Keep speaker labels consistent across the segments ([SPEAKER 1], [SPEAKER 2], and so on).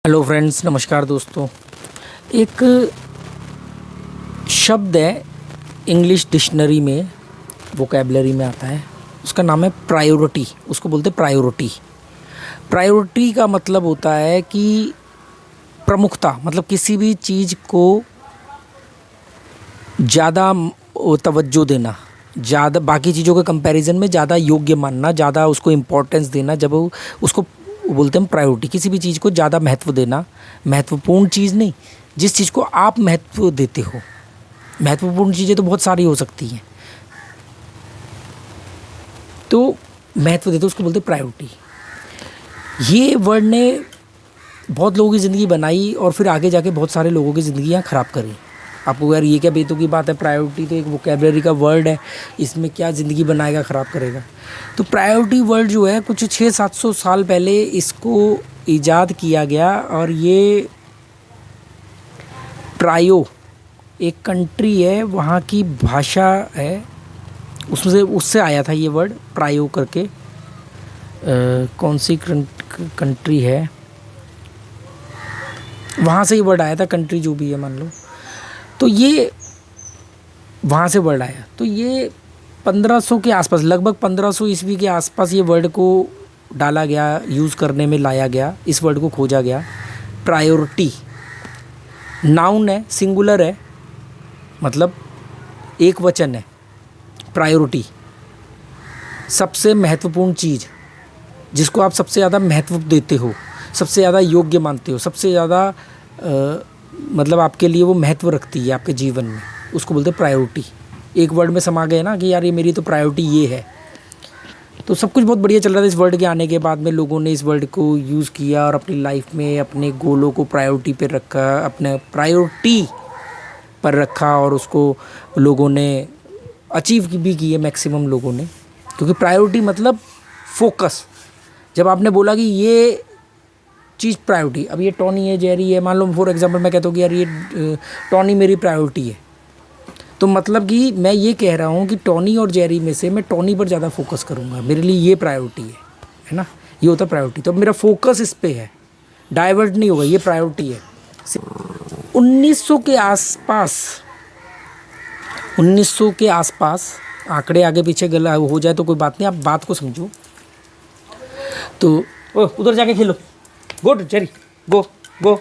[SPEAKER 1] Hello friends, नमस्कार दोस्तों। एक शब्द है इंग्लिश डिक्शनरी में, वोकैबलरी में आता है। उसका नाम है प्रायोरिटी। उसको बोलते हैं प्रायोरिटी। प्रायोरिटी का मतलब होता है कि प्रमुखता, मतलब किसी भी चीज़ को ज़्यादा तवज्जो देना, ज़्यादा बाकी चीज़ों के कंपैरिजन में ज़्यादा योग्य मानना, ज़्यादा उसको इम्पोर्टेंस देना। जब उसको बोलते हैं प्रायोरिटी। किसी भी चीज़ को ज़्यादा महत्व देना, महत्वपूर्ण चीज़ नहीं, जिस चीज़ को आप महत्व देते हो। महत्वपूर्ण चीज़ें तो बहुत सारी हो सकती हैं, तो महत्व देते हो, उसको बोलते हैं प्रायोरिटी। ये वर्ड ने बहुत लोगों की ज़िंदगी बनाई और फिर आगे जाके बहुत सारे लोगों की ज़िंदगियाँ ख़राब करी। आपको यार ये क्या बेतुकी की बात है, प्रायोरिटी तो एक वोकैबलरी का वर्ड है, इसमें क्या ज़िंदगी बनाएगा, ख़राब करेगा। तो प्रायोरिटी वर्ड जो है कुछ 600-700 साल पहले इसको ईजाद किया गया। और ये प्रायो एक कंट्री है, वहाँ की भाषा है, उससे आया था ये वर्ड प्रायो करके। कौन सी कंट्री है, वहाँ से ये वर्ड आया था। कंट्री जो भी है मान लो, तो ये वहाँ से वर्ड आया। तो ये 1500 के आसपास, लगभग 1500 ईस्वी के आसपास ये वर्ड को डाला गया, यूज़ करने में लाया गया, इस वर्ड को खोजा गया। प्रायोरिटी नाउन है, सिंगुलर है, मतलब एक वचन है। प्रायोरिटी सबसे महत्वपूर्ण चीज़, जिसको आप सबसे ज़्यादा महत्व देते हो, सबसे ज़्यादा योग्य मानते हो, सबसे ज़्यादा मतलब आपके लिए वो महत्व रखती है आपके जीवन में, उसको बोलते हैं प्रायोरिटी। एक वर्ड में समा गए ना कि यार ये मेरी तो प्रायोरिटी ये है। तो सब कुछ बहुत बढ़िया चल रहा था। इस वर्ड के आने के बाद में लोगों ने इस वर्ड को यूज़ किया और अपनी लाइफ में अपने गोलों को प्रायोरिटी पे रखा, अपने प्रायोरिटी पर रखा, और उसको लोगों ने अचीव भी किए, मैक्सिमम लोगों ने। क्योंकि प्रायोरिटी मतलब फोकस। जब आपने बोला कि ये चीज़ प्रायोरिटी, अब ये टॉनी है, जेरी है, मान लो फॉर एग्जांपल मैं कहता हूँ कि यार ये टॉनी मेरी प्रायोरिटी है, तो मतलब कि मैं ये कह रहा हूँ कि टॉनी और जेरी में से मैं टॉनी पर ज़्यादा फोकस करूँगा, मेरे लिए ये प्रायोरिटी है ना। ये होता है प्रायोरिटी। तो मेरा फोकस इस पे है, डाइवर्ट नहीं होगा, ये प्रायोरिटी है। 1900 के आसपास, 1900 के आसपास, आंकड़े आगे पीछे गला हो जाए तो कोई बात नहीं, आप बात को समझो। तो उधर जाके खेलो, गो जेरी, गो गो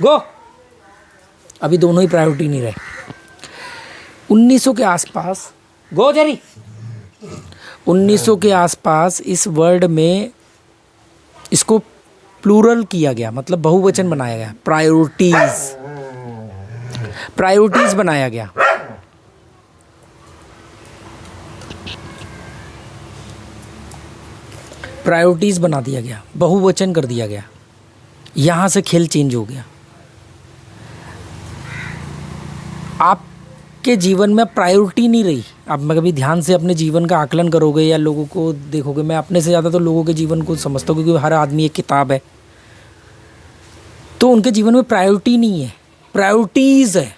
[SPEAKER 1] गो। अभी दोनों ही प्रायोरिटी नहीं रहे। 1900 के आसपास, गो जेरी, 1900 के आसपास इस वर्ड में इसको प्लूरल किया गया, मतलब बहुवचन बनाया गया। प्रायोरिटीज बनाया गया। प्रायोरिटीज़ बना दिया गया, बहुवचन कर दिया गया। यहाँ से खेल चेंज हो गया। आपके जीवन में प्रायोरिटी नहीं रही। आप कभी ध्यान से अपने जीवन का आकलन करोगे या लोगों को देखोगे, मैं अपने से ज़्यादा तो लोगों के जीवन को समझता हूँ, क्योंकि हर आदमी एक किताब है। तो उनके जीवन में प्रायोरिटी नहीं है, प्रायोरिटीज़ है।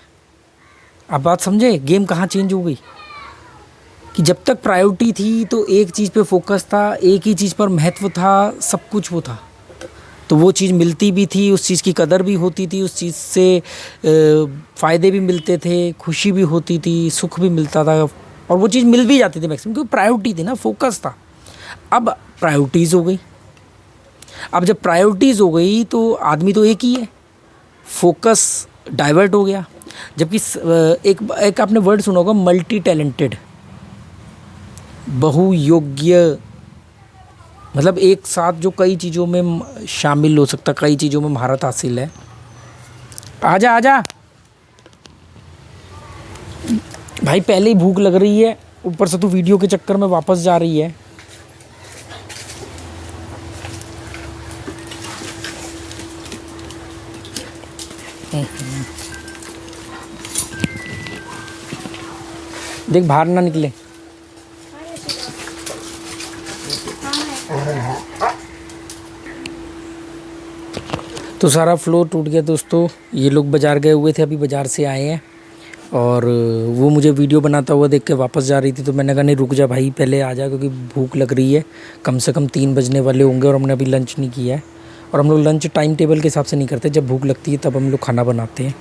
[SPEAKER 1] आप बात समझे, गेम कहाँ चेंज हो गई कि जब तक प्रायोरिटी थी तो एक चीज़ पे फोकस था, एक ही चीज़ पर महत्व था, सब कुछ वो था, तो वो चीज़ मिलती भी थी, उस चीज़ की कदर भी होती थी, उस चीज़ से फ़ायदे भी मिलते थे, खुशी भी होती थी, सुख भी मिलता था, और वो चीज़ मिल भी जाती थी मैक्सिमम, क्योंकि प्रायोरिटी थी ना, फोकस था। अब प्रायोरिटीज़ हो गई। अब जब प्रायोरिटीज़ हो गई तो आदमी तो एक ही है, फोकस डाइवर्ट हो गया। जबकि एक आपने वर्ड सुना होगा, मल्टी टैलेंटेड, बहुयोग्य, मतलब एक साथ जो कई चीज़ों में शामिल हो सकता, कई चीज़ों में महारत हासिल है। आजा आजा भाई, पहले ही भूख लग रही है, ऊपर से तू वीडियो के चक्कर में वापस जा रही है। देख बाहर ना निकले। तो सारा फ्लो टूट गया दोस्तों। ये लोग बाज़ार गए हुए थे, अभी बाज़ार से आए हैं, और वो मुझे वीडियो बनाता हुआ देख के वापस जा रही थी। तो मैंने कहा नहीं रुक जा भाई, पहले आ जा, क्योंकि भूख लग रही है। कम से कम 3 बजने वाले होंगे और हमने अभी लंच नहीं किया है। और हम लोग लंच टाइम टेबल के हिसाब से नहीं करते, जब भूख लगती है तब हम लोग खाना बनाते हैं।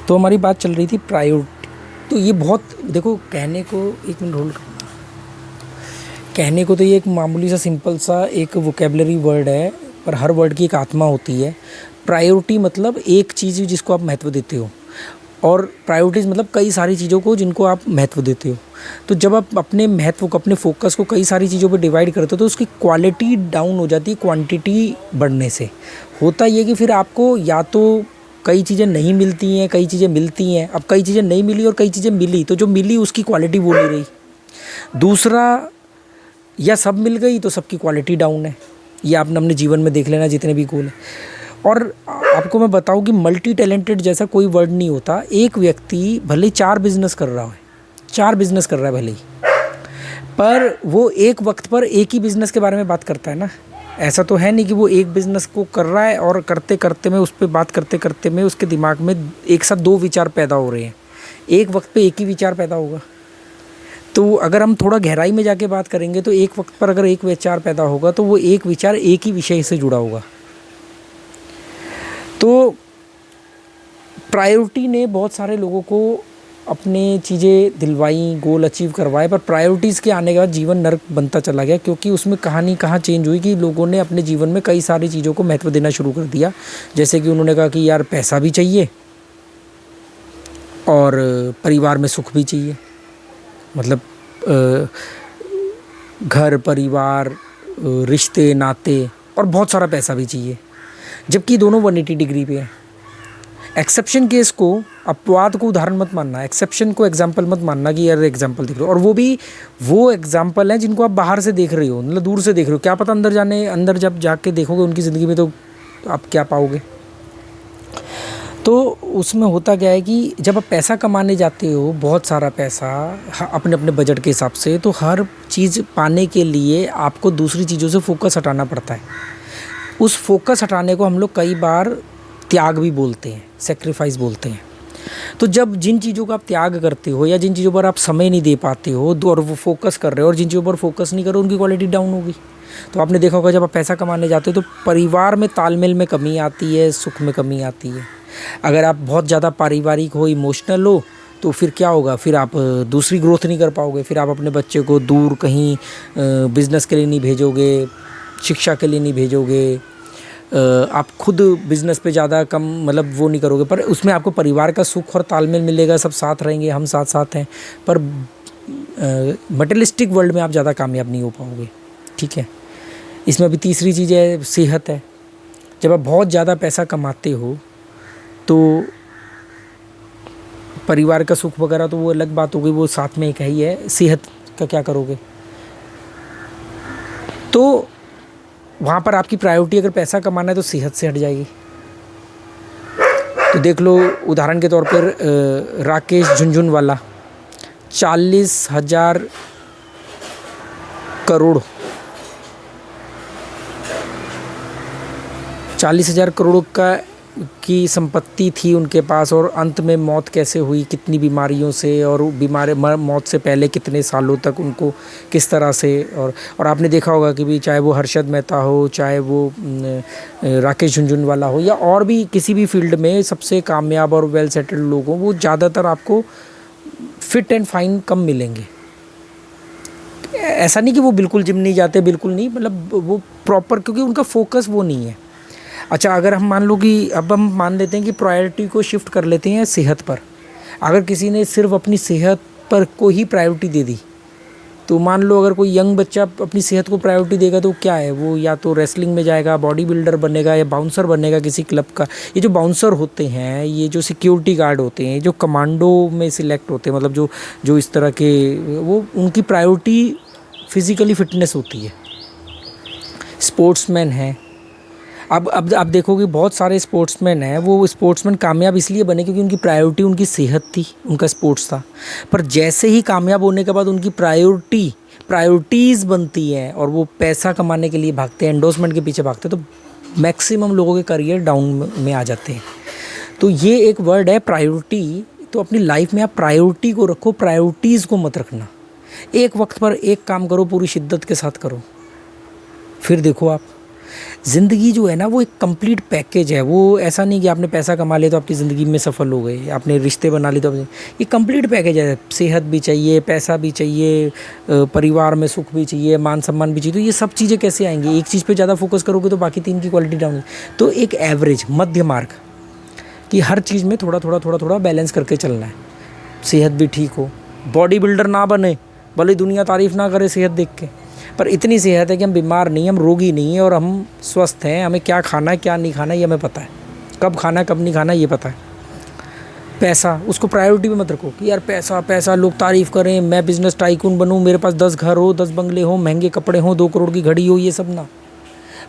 [SPEAKER 1] तो हमारी बात चल रही थी प्रायोरिटी। तो ये बहुत, देखो कहने को, एक मिनट होल्ड करना, कहने को तो ये एक मामूली सा सिंपल सा एक वोकेबलरी वर्ड है, पर हर वर्ड की एक आत्मा होती है। प्रायोरिटी मतलब एक चीज़ जिसको आप महत्व देते हो, और प्रायोरिटीज़ मतलब कई सारी चीज़ों को जिनको आप महत्व देते हो। तो जब आप अपने महत्व को, अपने फोकस को कई सारी चीज़ों पे डिवाइड करते हो तो उसकी क्वालिटी डाउन हो जाती है क्वांटिटी बढ़ने से। होता ये कि फिर आपको या तो कई चीज़ें नहीं मिलती हैं, कई चीज़ें मिलती हैं। अब कई चीज़ें नहीं मिली और कई चीज़ें मिली, तो जो मिली उसकी क्वालिटी वो नहीं रही। दूसरा, या सब मिल गई तो सबकी क्वालिटी डाउन है। ये आपने अपने जीवन में देख लेना, जितने भी गोल हैं। और आपको मैं बताऊं कि मल्टी टैलेंटेड जैसा कोई वर्ड नहीं होता। एक व्यक्ति भले 4 बिजनेस कर रहा है, 4 बिजनेस कर रहा है भले ही, पर वो एक वक्त पर एक ही बिजनेस के बारे में बात करता है ना। ऐसा तो है नहीं कि वो एक बिजनेस को कर रहा है और करते करते में, उस पर बात करते करते में उसके दिमाग में एक साथ 2 विचार पैदा हो रहे हैं। एक वक्त पे एक ही विचार पैदा होगा। तो अगर हम थोड़ा गहराई में जाके बात करेंगे तो एक वक्त पर अगर एक विचार पैदा होगा तो वो एक विचार एक ही विषय से जुड़ा होगा। तो प्रायोरिटी ने बहुत सारे लोगों को अपने चीज़ें दिलवाई, गोल अचीव करवाए, पर प्रायोरिटीज़ के आने के बाद जीवन नर्क बनता चला गया, क्योंकि उसमें कहानी कहाँ चेंज हुई कि लोगों ने अपने जीवन में कई सारी चीज़ों को महत्व देना शुरू कर दिया। जैसे कि उन्होंने कहा कि यार पैसा भी चाहिए और परिवार में सुख भी चाहिए, मतलब घर परिवार, रिश्ते नाते, और बहुत सारा पैसा भी चाहिए, जबकि दोनों 180 डिग्री पे है। एक्सेप्शन केस को, अपवाद को उदाहरण मत मानना, एक्सेप्शन को एग्जाम्पल मत मानना कि यार एग्जाम्पल देख रहे हो। और वो भी वो एग्जाम्पल हैं जिनको आप बाहर से देख रहे हो, मतलब दूर से देख रहे हो। क्या पता अंदर जब जाके देखोगे उनकी ज़िंदगी में तो आप क्या पाओगे। तो उसमें होता क्या है कि जब आप पैसा कमाने जाते हो, बहुत सारा पैसा, अपने अपने बजट के हिसाब से, तो हर चीज़ पाने के लिए आपको दूसरी चीज़ों से फोकस हटाना पड़ता है। उस फोकस हटाने को हम लोग कई बार त्याग भी बोलते हैं, सेक्रीफाइस बोलते हैं। तो जब जिन चीज़ों का आप त्याग करते हो या जिन चीज़ों पर आप समय नहीं दे पाते हो और वो फोकस कर रहे हो, और जिन चीज़ों पर फोकस नहीं कर रहे हो उनकी क्वालिटी डाउन होगी। तो आपने देखा होगा जब आप पैसा कमाने जाते हो तो परिवार में तालमेल में कमी आती है, सुख में कमी आती है। अगर आप बहुत ज़्यादा पारिवारिक हो, इमोशनल हो, तो फिर क्या होगा, फिर आप दूसरी ग्रोथ नहीं कर पाओगे। फिर आप अपने बच्चे को दूर कहीं बिजनेस के लिए नहीं भेजोगे, शिक्षा के लिए नहीं भेजोगे, आप खुद बिज़नेस पे ज़्यादा कम मतलब वो नहीं करोगे, पर उसमें आपको परिवार का सुख और तालमेल मिलेगा, सब साथ रहेंगे, हम साथ साथ हैं। पर मटेरियलिस्टिक वर्ल्ड में आप ज़्यादा कामयाब नहीं हो पाओगे, ठीक है। इसमें अभी तीसरी चीज़ है, सेहत है। जब आप बहुत ज़्यादा पैसा कमाते हो तो परिवार का सुख वगैरह तो वो अलग बात हो गई, वो साथ में एक ही है। सेहत का क्या करोगे? तो वहाँ पर आपकी प्रायोरिटी अगर पैसा कमाना है तो सेहत से हट जाएगी। तो देख लो उदाहरण के तौर पर राकेश झुनझुनवाला 40,000 करोड़ 40,000 करोड़ की संपत्ति थी उनके पास, और अंत में मौत कैसे हुई, कितनी बीमारियों से, और मौत से पहले कितने सालों तक उनको किस तरह से। और आपने देखा होगा कि भी चाहे वो हर्षद मेहता हो, चाहे वो राकेश झुनझुनवाला हो, या और भी किसी भी फील्ड में सबसे कामयाब और वेल सेटल्ड लोग हों, वो ज़्यादातर आपको फिट एंड फाइन कम मिलेंगे। ऐसा नहीं कि वो बिल्कुल जिम नहीं जाते, बिल्कुल नहीं, मतलब वो प्रॉपर, क्योंकि उनका फोकस वो नहीं है। अच्छा, अगर हम मान लो कि अब हम मान लेते हैं कि प्रायोरिटी को शिफ्ट कर लेते हैं सेहत पर। अगर किसी ने सिर्फ अपनी सेहत पर को ही प्रायोरिटी दे दी, तो मान लो अगर कोई यंग बच्चा अपनी सेहत को प्रायोरिटी देगा तो क्या है, वो या तो रेसलिंग में जाएगा, बॉडी बिल्डर बनेगा, या बाउंसर बनेगा किसी क्लब का। ये जो बाउंसर होते हैं, ये जो सिक्योरिटी गार्ड होते हैं, जो कमांडो में सिलेक्ट होते हैं, मतलब जो इस तरह के, वो उनकी प्रायोरिटी फिज़िकली फिटनेस होती है। स्पोर्ट्समैन हैं, अब आप देखोगे बहुत सारे स्पोर्ट्समैन हैं, वो स्पोर्ट्समैन कामयाब इसलिए बने क्योंकि उनकी प्रायोरिटी उनकी सेहत थी, उनका स्पोर्ट्स था। पर जैसे ही कामयाब होने के बाद उनकी प्रायोरिटीज़ बनती हैं और वो पैसा कमाने के लिए भागते हैं, एंडोर्समेंट के पीछे भागते हैं, तो मैक्सिमम लोगों के करियर डाउन में आ जाते हैं। तो ये एक वर्ड है प्रायोरिटी। तो अपनी लाइफ में आप प्रायोरिटी को रखो, प्रायोरिटीज़ को मत रखना। एक वक्त पर एक काम करो, पूरी शिद्दत के साथ करो, फिर देखो आप ज़िंदगी जो है ना वो एक कंप्लीट पैकेज है। वो ऐसा नहीं कि आपने पैसा कमा लिया तो आपकी ज़िंदगी में सफल हो गए, आपने रिश्ते बना लिए तो ये कंप्लीट पैकेज है। सेहत भी चाहिए, पैसा भी चाहिए, परिवार में सुख भी चाहिए, मान सम्मान भी चाहिए। तो ये सब चीज़ें कैसे आएंगी? एक चीज़ पे ज़्यादा फोकस करोगे तो बाकी तीन की क्वालिटी डाउन। तो एक एवरेज मध्य मार्ग कि हर चीज़ में थोड़ा थोड़ा थोड़ा थोड़ा बैलेंस करके चलना है। सेहत भी ठीक हो, बॉडी बिल्डर ना बने, भले दुनिया तारीफ़ ना करे सेहत देख के, पर इतनी सेहत है कि हम बीमार नहीं, हम रोगी नहीं है और हम स्वस्थ हैं। हमें क्या खाना है क्या नहीं खाना ये हमें पता है, कब खाना है कब नहीं खाना ये पता है। पैसा, उसको प्रायोरिटी में मत रखो कि यार पैसा पैसा, लोग तारीफ़ करें, मैं बिज़नेस टाइकून बनूं, मेरे पास 10 घर हो, 10 बंगले हो, महंगे कपड़े हों, 2 करोड़ की घड़ी हो, ये सब ना।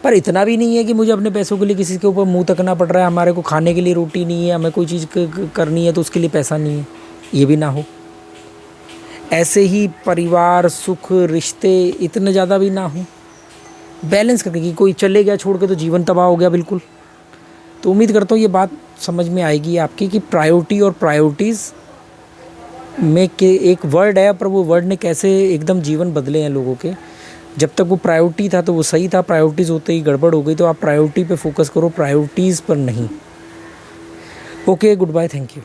[SPEAKER 1] पर इतना भी नहीं है कि मुझे अपने पैसों के लिए किसी के ऊपर मुंह तकना पड़ रहा है। हमारे को खाने के लिए रोटी नहीं है, हमें कोई चीज़ करनी है तो उसके लिए पैसा नहीं है, ये भी ना हो। ऐसे ही परिवार, सुख, रिश्ते इतने ज़्यादा भी ना हो। बैलेंस करके कि कोई चले गया छोड़ के तो जीवन तबाह हो गया बिल्कुल। तो उम्मीद करता हूँ ये बात समझ में आएगी आपकी कि प्रायोरिटी और प्रायोरिटीज़ में के एक वर्ड है, पर वो वर्ड ने कैसे एकदम जीवन बदले हैं लोगों के। जब तक वो प्रायोरिटी था तो वो सही था, प्रायोरिटीज़ होते ही गड़बड़ हो गई। तो आप प्रायोरिटी पे फोकस करो, प्रायोरिटीज़ पर नहीं। Okay, goodbye, thank you.